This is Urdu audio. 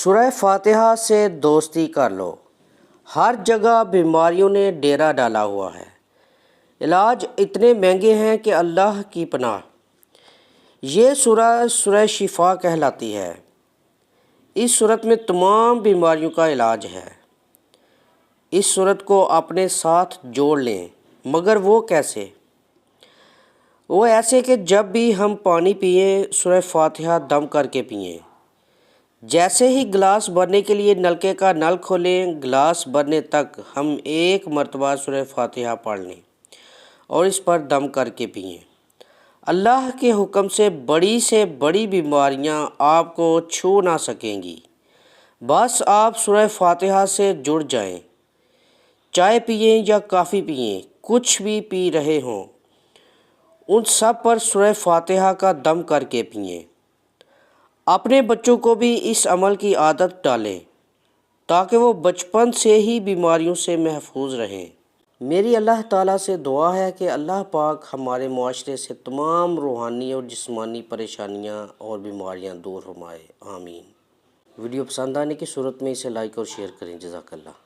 سورہ فاتحہ سے دوستی کر لو۔ ہر جگہ بیماریوں نے ڈیرا ڈالا ہوا ہے۔ علاج اتنے مہنگے ہیں کہ اللہ کی پناہ۔ یہ سورہ شفا کہلاتی ہے۔ اس سورت میں تمام بیماریوں کا علاج ہے۔ اس سورت کو اپنے ساتھ جوڑ لیں، مگر وہ کیسے؟ وہ ایسے کہ جب بھی ہم پانی پئیں سورہ فاتحہ دم کر کے پئیں۔ جیسے ہی گلاس بھرنے کے لیے نلکے کا نل کھولیں، گلاس بھرنے تک ہم ایک مرتبہ سورہ فاتحہ پڑھ لیں اور اس پر دم کر کے پئیں۔ اللہ کے حکم سے بڑی بیماریاں آپ کو چھو نہ سکیں گی۔ بس آپ سورہ فاتحہ سے جڑ جائیں۔ چائے پئیں یا کافی پئیں، کچھ بھی پی رہے ہوں، ان سب پر سورہ فاتحہ کا دم کر کے پئیں۔ اپنے بچوں کو بھی اس عمل کی عادت ڈالیں تاکہ وہ بچپن سے ہی بیماریوں سے محفوظ رہیں۔ میری اللہ تعالیٰ سے دعا ہے کہ اللہ پاک ہمارے معاشرے سے تمام روحانی اور جسمانی پریشانیاں اور بیماریاں دور فرمائے، آمین۔ ویڈیو پسند آنے کی صورت میں اسے لائک اور شیئر کریں۔ جزاک اللہ۔